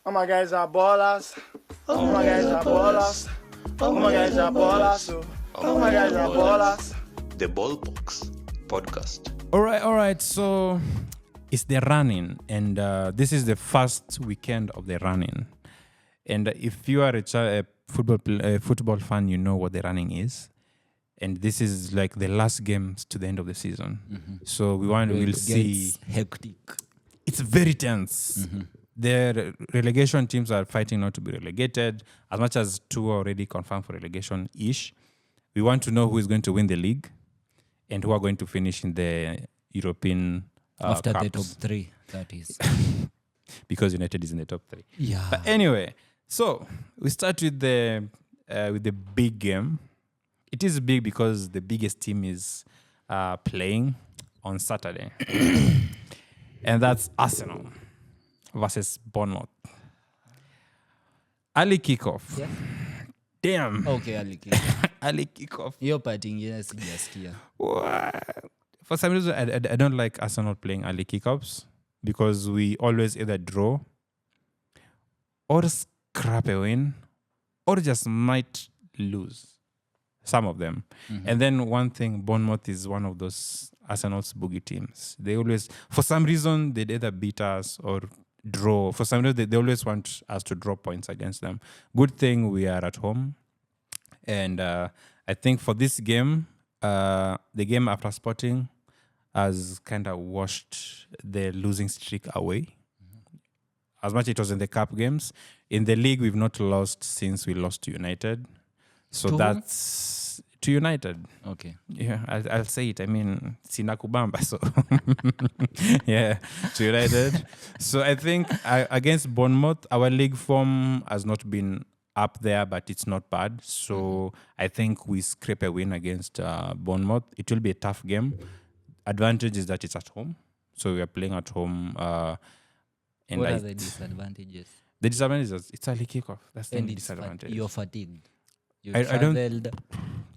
All my guys are ballers. All my guys are ballers. All my guys are ballers. All my guys are ballers. The Ballbox podcast. All right. So it's the running, and this is the first weekend of the running. And if you are a football fan, you know what the running is. And this is like the last games to the end of the season. Mm-hmm. So we'll see. Hectic. It's very tense. Mm-hmm. The relegation teams are fighting not to be relegated. As much as two are already confirmed for relegation-ish, we want to know who is going to win the league and who are going to finish in the European after cups. the top three, that is. Because United is in the top three. Yeah. But anyway, so we start with the big game. It is big because the biggest team is playing on Saturday. And that's Arsenal versus Bournemouth. Early kickoff. Yeah. Damn. Okay, early kickoff. Early kickoff. You're parting, yes, here. For some reason, I don't like Arsenal playing early kickoffs because we always either draw or scrap a win or just might lose. Some of them. Mm-hmm. And then one thing, Bournemouth is one of those Arsenal's boogie teams. They always, for some reason, they'd either beat us or draw. For some reason, they always want us to draw points against them. Good thing we are at home. And I think for this game, the game after Sporting has kind of washed the losing streak away. Mm-hmm. As much as it was in the cup games. In the league, we've not lost since we lost to United. So that's to United. Okay. Yeah, I'll say it. I mean, Sina Kubamba. So, yeah, to United. So I think against Bournemouth, our league form has not been up there, but it's not bad. So I think we scrape a win against Bournemouth. It will be a tough game. Advantage is that it's at home. So we are playing at home. And what are the disadvantages? The disadvantage is it's early kickoff. That's the only disadvantage. You're fatigued. You I traveled,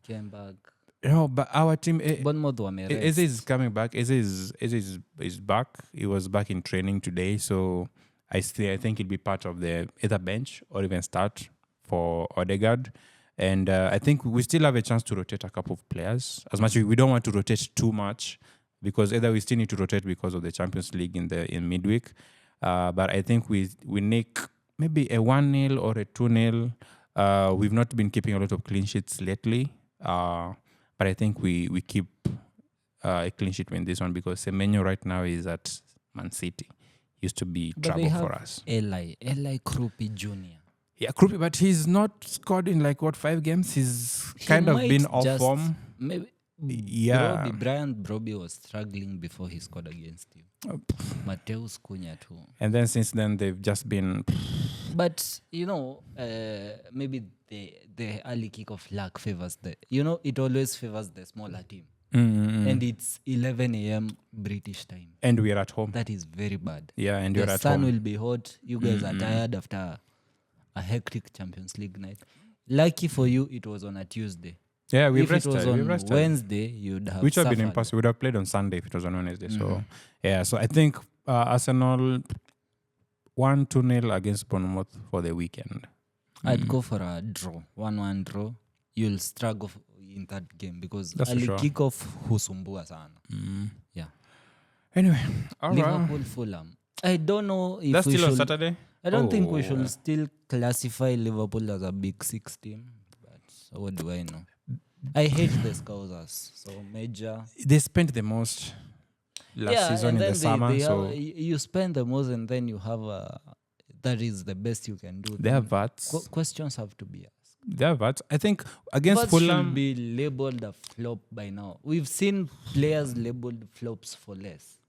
came back. No, but our team... Bournemouth Eze is coming back. Eze is back. He was back in training today. So I think he'll be part of the either bench or even start for Odegaard. And I think we still have a chance to rotate a couple of players. As much as we don't want to rotate too much because either we still need to rotate because of the Champions League in midweek. But I think we nick maybe a 1-0 or a 2-0. We've not been keeping a lot of clean sheets lately, but I think we keep a clean sheet in this one because Semenyo right now is at Man City. Used to be trouble for us. Eli Krupi Jr. Yeah, Krupi, but he's not scored in 5 gagames. He's kind of been off form. Maybe. Yeah. Brian Broby was struggling before he scored against you. Mateus Cunha too. And then since then they've just been. But maybe the early kickoff luck favors it always favors the smaller team. Mm-hmm. And it's 11 a.m. British time. And we're at home. That is very bad. Yeah, and you're at home. The sun will be hot. You guys are tired after a hectic Champions League night. Lucky for you, it was on a Tuesday. Yeah, we've rested. If it was on Wednesday, you'd have which would have been suffered. impossible. We would have played on Sunday if it was on Wednesday. Mm-hmm. So, yeah. So I think Arsenal 1-2-0 against Bournemouth for the weekend. I'd go for a draw. 1-1 draw. You'll struggle in that game because early kickoff husumbua sana. Yeah. Anyway, all Liverpool right. Fulham. I don't know if that's we still should, on Saturday. I don't think we should still classify Liverpool as a Big Six team. But what do I know? I hate the Scousers. So major. They spent the most last season in the summer. So you spend the most and then you have that is the best you can do. They have VATs. Questions have to be asked. They have VATs. I think against Fulham should be labeled a flop by now. We've seen players labeled flops for less.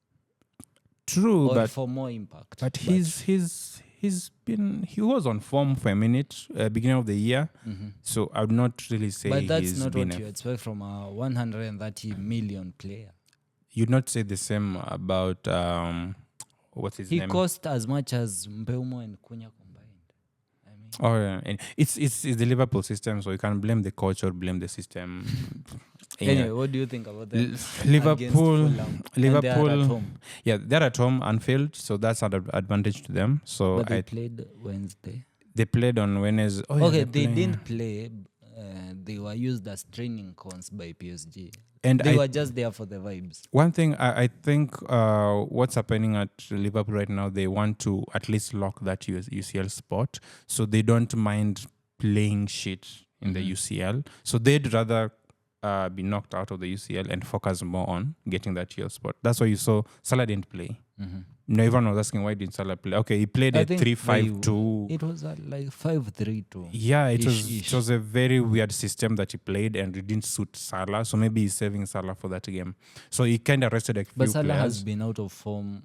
True, or but for more impact. But he was on form for a minute beginning of the year. Mm-hmm. So I would not really say. But that's not what you expect from a 130 million player. You'd not say the same about what's his name? He cost as much as Mbeumo and Cunha combined. I mean, Oh yeah, and it's the Liverpool system, so you can blame the coach or blame the system. Yeah. Anyway, what do you think about them? Liverpool, And they are at home. Yeah, they're at home, Anfield, so that's an advantage to them. So But they played Wednesday. they played on Wednesday. Oh, yeah, Okay, they didn't play. They were used as training cons by PSG. And They were just there for the vibes. One thing I think what's happening at Liverpool right now, they want to at least lock that UCL spot, so they don't mind playing shit in the UCL. So they'd rather be knocked out of the UCL and focus more on getting that UCL spot. That's why you saw Salah didn't play. No, everyone was asking why didn't Salah play. Okay, he played a 3-5-2. It was like 5-3-2. Yeah, it was a very weird system that he played, and it didn't suit Salah. So maybe he's saving Salah for that game. So he kind of rested a few But Salah players. has been out of form,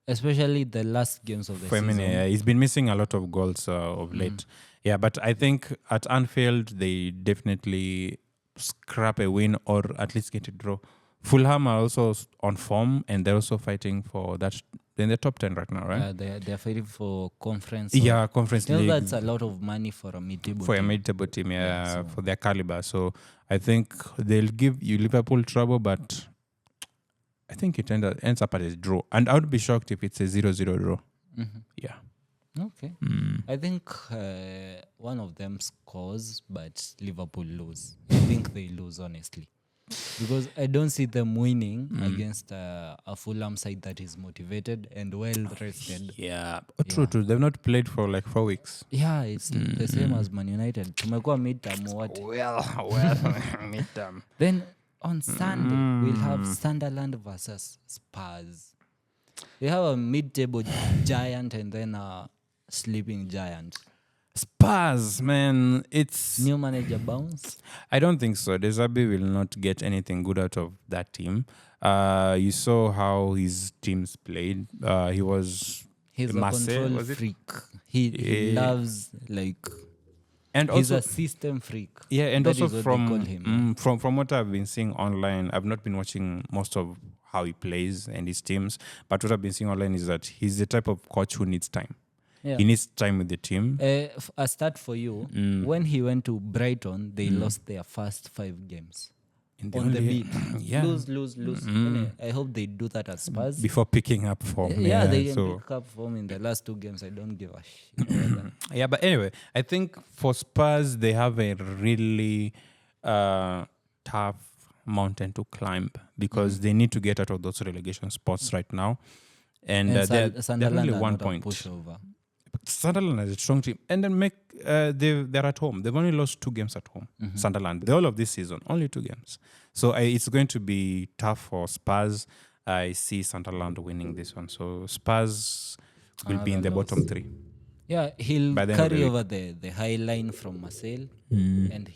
especially the last games of the season. He's been missing a lot of goals of late. Yeah, but I think at Anfield they definitely scrap a win or at least get a draw. Fulham are also on form, and they're also fighting for that. They're in the top 10 right now, right? They're fighting for conference. Yeah, conference league. That's a lot of money for a mid-table For team. a mid-table team, for their caliber. So I think they'll give you Liverpool trouble, but I think it ends up at a draw. And I would be shocked if it's a 0-0 draw. Yeah. Okay. I think one of them scores, but Liverpool lose. I think they lose, honestly. Because I don't see them winning against a Fulham side that is motivated and well-rested. Yeah. True. They've not played for like 4 weeks. Yeah, it's the same as Man United. Tumekuwa mid-term or what? Well, mid-term. Then on Sunday, we'll have Sunderland versus Spurs. We have a mid-table giant and then a sleeping giant. Spurs, man, it's... New manager bounce? I don't think so. De Zerbi will not get anything good out of that team. You saw how his teams played. He's Marseille, a control freak. He loves, like... And he's also, a system freak. Yeah, and That also is what they call him. from what I've been seeing online, I've not been watching most of how he plays and his teams, but what I've been seeing online is that he's the type of coach who needs time. Yeah. He needs time with the team. A start for you, when he went to Brighton, they lost their first 5 games. On the beat. Yeah. Lose. Anyway, I hope they do that at Spurs. Before picking up form. Yeah, they can pick up form in the last 2 games. I don't give a shit about that. Yeah, but anyway, I think for Spurs, they have a really tough mountain to climb because they need to get out of those relegation spots right now. And they're only 1 point. Pushover. Sunderland is a strong team. And then they're at home. They've only lost 2 games at home. Sunderland. The whole of this season, only 2 games. So it's going to be tough for Spurs. I see Sunderland winning this one. So Spurs will be in the bottom 3. Yeah, he'll carry over the high line from Marseille and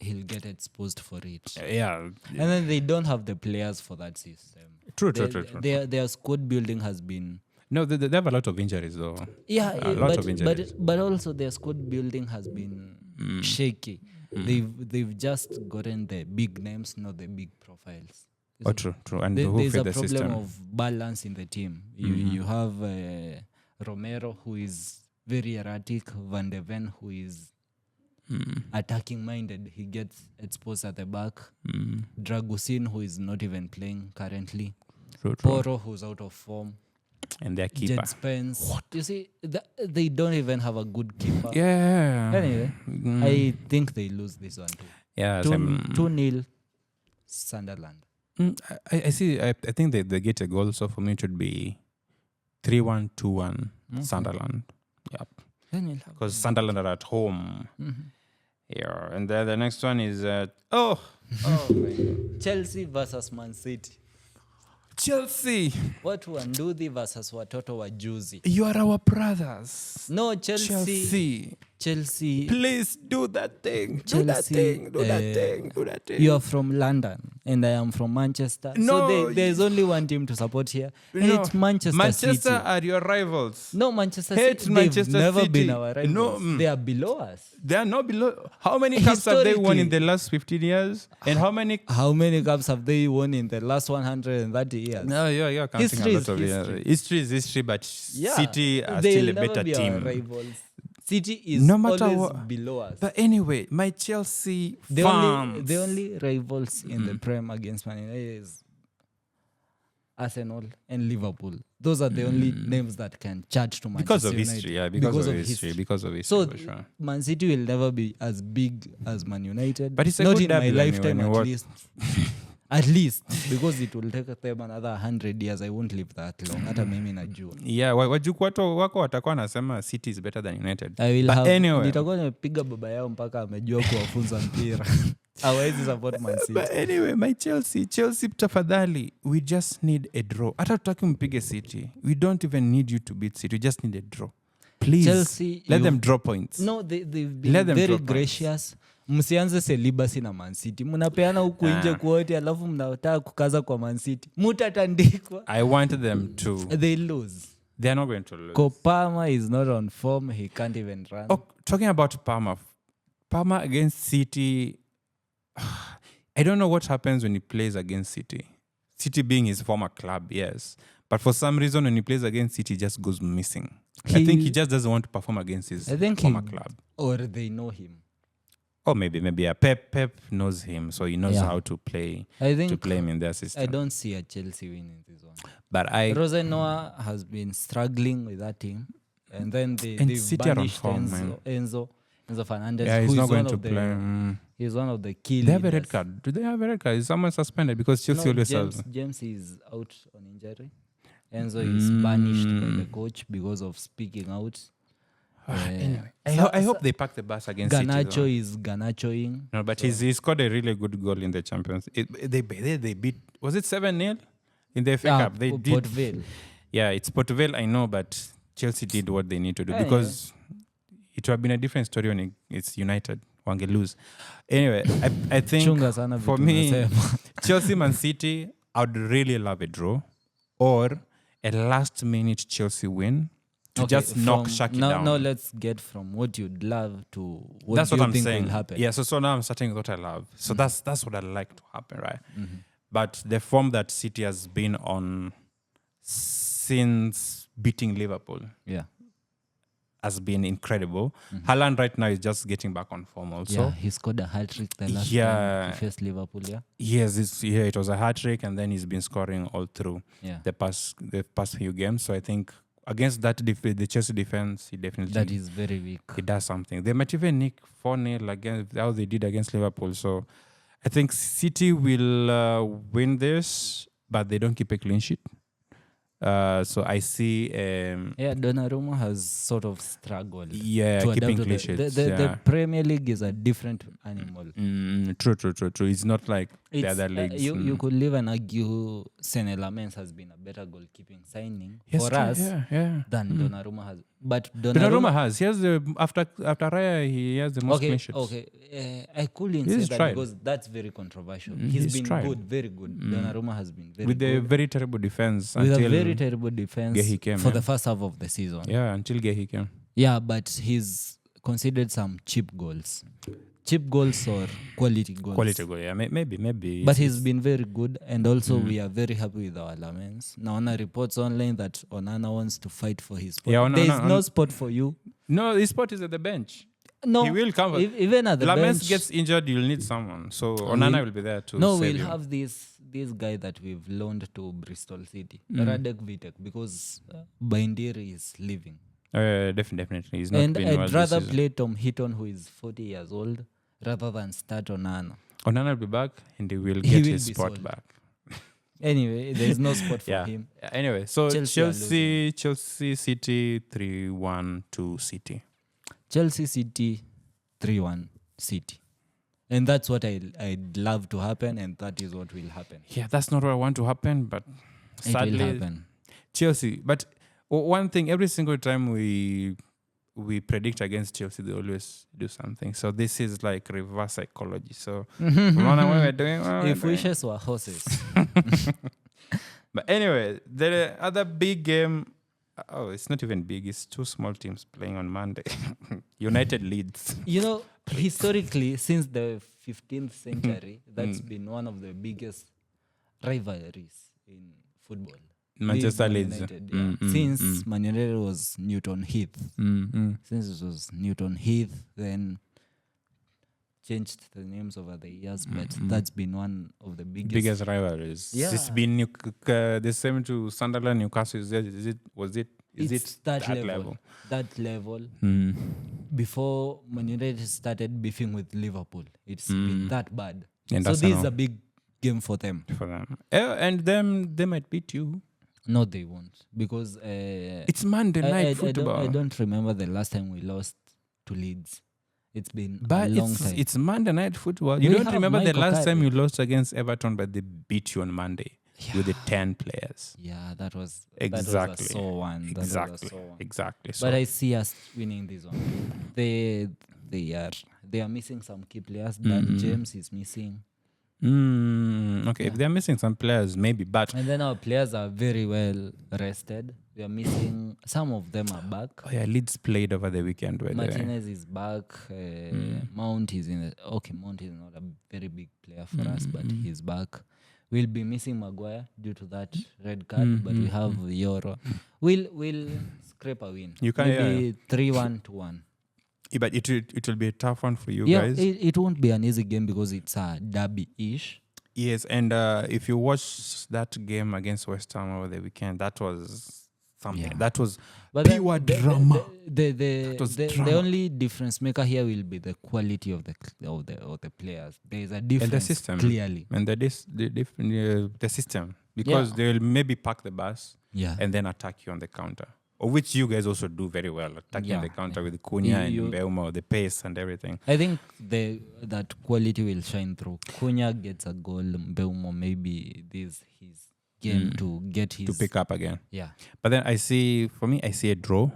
he'll get exposed for it. Yeah. And then they don't have the players for that system. True. Their squad building has been... No, they have a lot of injuries though. Yeah, a lot of injuries. But also their squad building has been shaky. They've just gotten the big names, not the big profiles. True. And There's a the problem system? of balance in the team. You have Romero, who is very erratic, Van de Ven, who is attacking minded. He gets exposed at the back. Dragusin, who is not even playing currently. True. Poro, who's out of form. And their keeper. Jed Spence. You see, they don't even have a good keeper. Yeah. Anyway, I think they lose this one too. Yeah. 2-0 Sunderland. I see. I think they get a goal. So for me, it should be 3-1, 2-1 Sunderland. Yep. Because Sunderland are at home. Yeah. And the next one is oh my God. Chelsea versus Man City. Chelsea. Watu wa Nduthi versus watoto wa juzi. You are our brothers. No, Chelsea. Please do that thing. Chelsea, do that thing. You are from London and I am from Manchester. No, so there's only one team to support here. And it's Manchester City. are your rivals. No, Manchester Hate City. Manchester They've never City. been our rivals. No, They are below us. They are not below. How many cups have they won in the last 15 years? And how many cups have they won in the last 130 years? No, you're counting History a lot of is history. History is history, but City are still a better team. Rivals. City is No matter always what. below us. But anyway, my Chelsea The fans. only rivals in the Prem against Man United is Arsenal and Liverpool. Those are the only names that can charge to Manchester because of United. history, yeah. Because of history. Because of history, So for sure. Man City will never be as big as Man United. But it's a not good in my derby lifetime, anyway, at what- least. At least, because it will take them another 100 years. I won't live that long. Hata mimi najua. Yeah, wajukwato wako watakuwa nasema City is better than United. I will But have anyway. nitakuwa nimepiga baba yao mpaka amejua kuwafunza mpira. Hawezi support Man City. But anyway, my Chelsea tafadhali, we just need a draw. Hata tutaki mpige City. We don't even need you to beat City. We just need a draw. Please, Chelsea, let them draw points. No, they've been Let them very drop gracious. Msianze celibacy na Man City. Mnapeana huku nje kwote alafu mnataka kukaza kwa Man City. Mutatandikwa. I want them to. They lose. They are not going to lose. Kopama is not on form. He can't even run. Oh, talking about Palmer against City. I don't know what happens when he plays against City. City being his former club, yes. But for some reason, when he plays against City, he just goes missing. I think he just doesn't want to perform against his former club. Or they know him. Or maybe yeah. Pep knows him, so he knows how to play him in their system. I don't see a Chelsea winning this one. But Rosenauer has been struggling with that team, and then they've City are on banished form, man. Enzo Fernandez. Yeah, he's who not is going one to of the- play. He's one of the key They have a leaders. red card. Do they have a red card? Is someone suspended? Because Chelsea always has. James is out on injury. Enzo is banished by the coach because of speaking out. Anyway, I hope they pack the bus against City. Ganacho is Ganachoing. No, but he scored a really good goal in the Champions. They beat. Was it 7-0 in the FA Cup? They did. Port Vale. Yeah, it's Port Vale, I know, but Chelsea did what they need to do because it would have been a different story when it's United. Wange lose. Anyway, I think Chunga sana for vitu me, unasema. Chelsea Man City, I would really love a draw or a last-minute Chelsea win to Okay, just knock Shaki down. Now let's get from what you'd love to what That's you what I'm think saying. will happen. Yeah, so now I'm starting with what I love. So that's what I'd like to happen, right? But the form that City has been on since beating Liverpool Yeah. has been incredible. Haaland right now is just getting back on form also. Yeah, he scored a hat-trick the last Yeah. time he faced Liverpool, yeah? Yes, it was a hat-trick and then he's been scoring all through Yeah. the past few games. So I think against that the Chelsea defense, he definitely That is very weak. he does something. They might even nick 4-0 against how they did against Liverpool. So I think City will win this, but they don't keep a clean sheet. So I see, Yeah, Donnarumma has sort of struggled. yeah, to keeping adapt to clean sheets. the Premier League is a different animal. True. It's not like the It's, other leagues. you could live and argue Senne Lammens has been a better goalkeeping signing Yes, for true, us yeah. than Donnarumma has. But Donnarumma has. He has after Raya, he has the most clean sheets. I couldn't He's say that tried. because that's very controversial. He's He's been tried. good, very good. Donnarumma has been very With a good. very terrible defense With until a very terrible defense Gehi came, for yeah. the first half of the season. until Gehi came. Yeah, but he's considered some cheap goals. Cheap goals or quality goals. Quality goal, yeah. Maybe. But he's been very good, and also we are very happy with our Lamens. Naona reports online that Onana wants to fight for his spot. Yeah, There is no spot for you. No, his spot is at the bench. No, He will come. Even at the Lamens bench. gets injured, you'll need someone. So Onana will be there to No, save we'll you. have this guy that we've loaned to Bristol City, Radek Vitek, because Baindiri is leaving. Definitely. He's not And been well I'd this rather season. play Tom Heaton, who is 40 years old, rather than start Onana. Onana will be back and he will He get will his be spot sold. back. Anyway, there's no spot for Yeah. him. Anyway, so Chelsea are Chelsea City 3-1 to City. Chelsea City 3-1 City. And that's what I'd love to happen, and that is what will happen. Yeah, that's not what I want to happen, but It sadly, will happen. Chelsea. But one thing, every single time we predict against Chelsea, they always do something. So this is like reverse psychology. So unaona what we're doing. what we're If doing. wishes were horses. But anyway, the other big game. Oh, it's not even big. It's two small teams playing on Monday. United Leeds. You know, historically, since the 15th century, that's been one of the biggest rivalries in football. Manchester leave Leeds. Man United, yeah. Since Man United was Newton Heath. Since it was Newton Heath, then changed the names over the years, but that's been one of the biggest rivalries. Yeah. It's been the same to Sunderland, Newcastle. Is It's it that level. That level. Before Man United started beefing with Liverpool, it's been that bad. And so this is Arsenal. a big game for them. for them? And them, they might beat you. No, they won't, because It's Monday night football. I don't remember the last time we lost to Leeds. It's been But a long time. it's Monday night football. You We don't have remember the Michael last time Carrick. you lost against Everton, but they beat you on Monday with the 10 players. Yeah, that was Exactly. a sore one. That was a Exactly. sore one. Exactly. So But I see us winning this one. They are missing some key players. Dan James is missing, okay, if they're missing some players, maybe. But and then our players are very well rested. We are missing. Some of them are back. oh yeah, Leeds played over the weekend. By the way. Martinez is back. Mount is in. Mount is not a very big player for us, but he's back. We'll be missing Maguire due to that red card, but we have Euro. We'll scrape a win. You can- maybe 3-1 to 1. Yeah, but it will be a tough one for you Yeah, guys. it won't be an easy game because it's a derby-ish. Yes, and if you watch that game against West Ham over the weekend, that was something. Yeah. That was But then pure drama. The was drama. only difference maker here will be the quality of the players. There is a difference system. clearly. And the system, because Yeah. they'll maybe park the bus Yeah. and then attack you on the counter, or which you guys also do very well, attacking Yeah, the counter with Cunha You- and Mbeumo, the pace and everything. I think that quality will shine through. Cunha gets a goal. Mbeumo, maybe this his game to get his To pick up again. Yeah. But then I see a draw.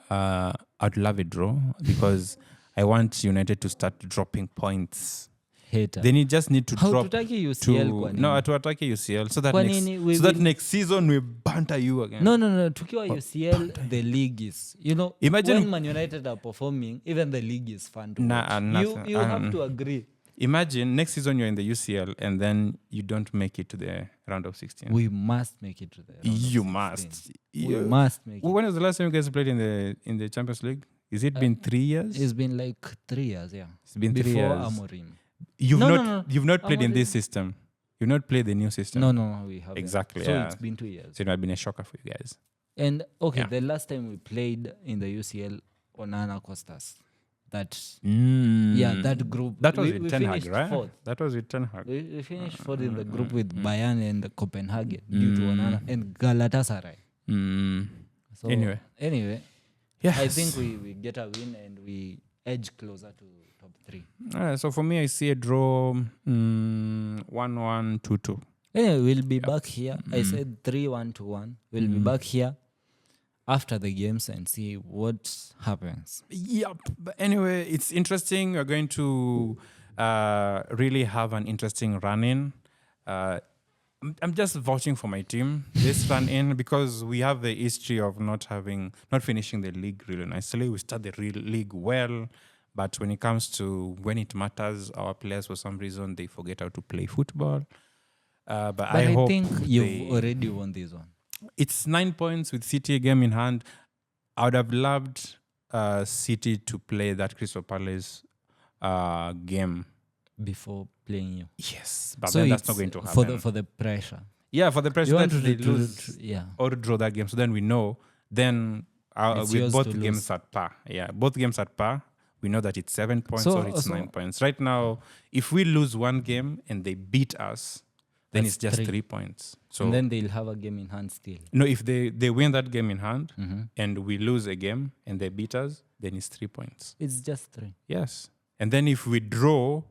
I'd love a draw because I want United to start dropping points. Hater. They just need to How drop tutaki UCL kwa nini? no, to attack UCL so that Kwa next, nini we so that will- next season we banter you again. No. Tukiwa UCL, the league is, Imagine- when Man United are performing, even the league is fun to Nah, watch. nothing. You have to agree. Imagine next season you're in the UCL and then you don't make it to the round of 16. We must make it to the round of You 16. must. We must make it. When was the last time you guys played in the Champions League? Is it been 3 years? It's been like 3 years, yeah. It's been 3 Before years. Amorim. You've No, not no. you've not played in Amorim- this system. You've not played the new system. No, we haven't. Exactly, So yeah. it's been 2 years. So it might have been a shocker for you guys. And okay, Yeah. the last time we played in the UCL, Onana cost us. That that group. That was we with Ten Hag, finished right? fourth. That was with Ten Hag. We finished fourth in the group with Bayern and Copenhagen due to Onana and Galatasaray. So Anyway. I think we get a win and we edge closer to top 3. So for me, I see a draw 1-1, 2-2. Anyway, we'll be back here. I said 3-1 to 1. We'll be back here after the games and see what happens. Yep. But anyway, it's interesting. We're going to really have an interesting run-in. I'm just vouching for my team this run-in because we have the history of not finishing the league really nicely. We start the league well, but when it comes to when it matters, our players for some reason they forget how to play football. But I hope think you've already won this one. it's 9 points with City, a game in hand. I would have loved City to play that Crystal Palace game. Before playing you. Yes, but So then that's it's not going to happen. for the pressure. Yeah, for the pressure You that want they to lose yeah. or draw that game. So then we know. Then It's with yours both to games lose. at par. Yeah, both games at par. We know that it's 7 points So- or it's so- 9 points. Right now, if we lose one game and they beat us, then That's it's just 3. 3 points. So And then they'll have a game in hand still. no, if they win that game in hand Mm-hmm. and we lose a game and they beat us, then it's 3 points. It's just 3. Yes. And then if we draw,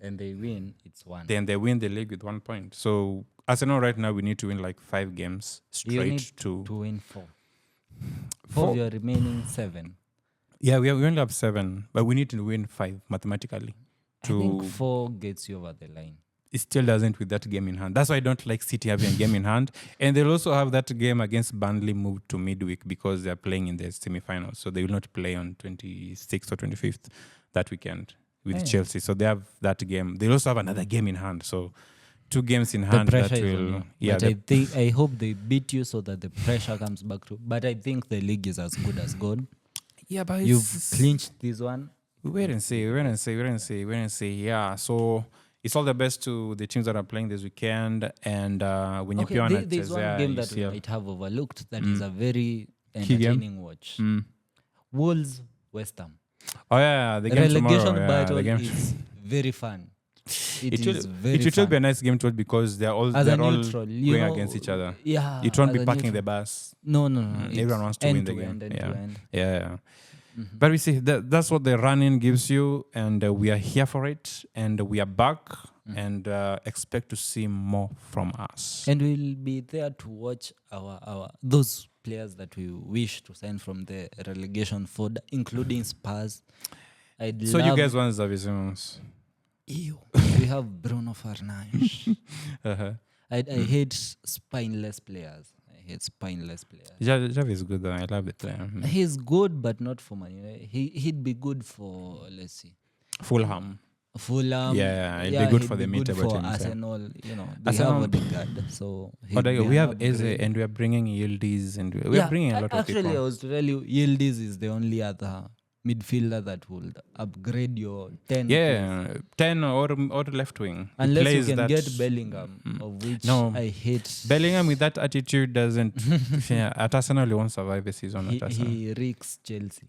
And they win, it's 1. then they win the league with 1 point. So Arsenal right now, we need to win like 5 games You straight need to to win 4. Four. Of your remaining 7. Yeah, we only have 7, but we need to win 5 mathematically. I think 4 gets you over the line. It still doesn't with that game in hand. That's why I don't like City having a game in hand. And they'll also have that game against Burnley moved to midweek because they're playing in the semi-finals. So they will not play on 26th or 25th that weekend with Yeah. Chelsea. So they have that game. They'll also have another game in hand. So 2 games in The hand that pressure is on will. you. Yeah, But I hope they beat you so that the pressure comes back to. But I think the league is as good as gold. yeah, but You've clinched this one. We wait and see. Yeah, so it's all the best to the teams that are playing this weekend. And when you Okay, play on there's one game that we might have overlooked that is a very Key game? entertaining watch. Wolves, West Ham. Oh yeah, the game Relegation tomorrow. Yeah, battle the game. is very fun. It is will, very it will fun. be a nice game to watch because they're all As a they're all neutral, you going know, against each other. Yeah. It won't as be a parking the neutral. bus. No. Everyone wants to win the game. End to end. Yeah. But we see that's what the running gives you, and we are here for it, and we are back, and expect to see more from us. And we'll be there to watch our those players that we wish to sign from the relegation folder, including Spurs. So you guys want Xavi Simons? Ew. We have Bruno Fernandes. I hate spineless players. Xavi is good though. I love the player. He's good, but not for Man United. He'd be good for, let's see, Fulham. Yeah, it'd be good for the good mid-table for teams. Arsenal. You know, they Arsenal- have Odegaard, so But he'd be we an have Eze, upgrade. and we are bringing Yildiz, and we are bringing a lot of actually, I people. was to tell you, Yildiz is the only other midfielder that would upgrade your 10. Yeah, 10 or left wing. He Unless you plays can that- get Bellingham, of which No. I hate. Bellingham with that attitude doesn't. Yeah, at Arsenal, he won't survive a season He, at Arsenal. he reeks Chelsea.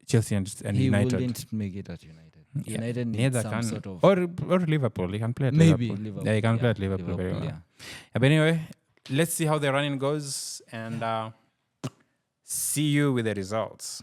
Chelsea and He United. wouldn't make it at United. Yeah, United needs neither some can. sort of... Or Liverpool. He can play at Maybe Liverpool. Liverpool. Yeah, he can play at Liverpool very well. yeah. Yeah, but anyway, let's see how the running goes and see you with the results.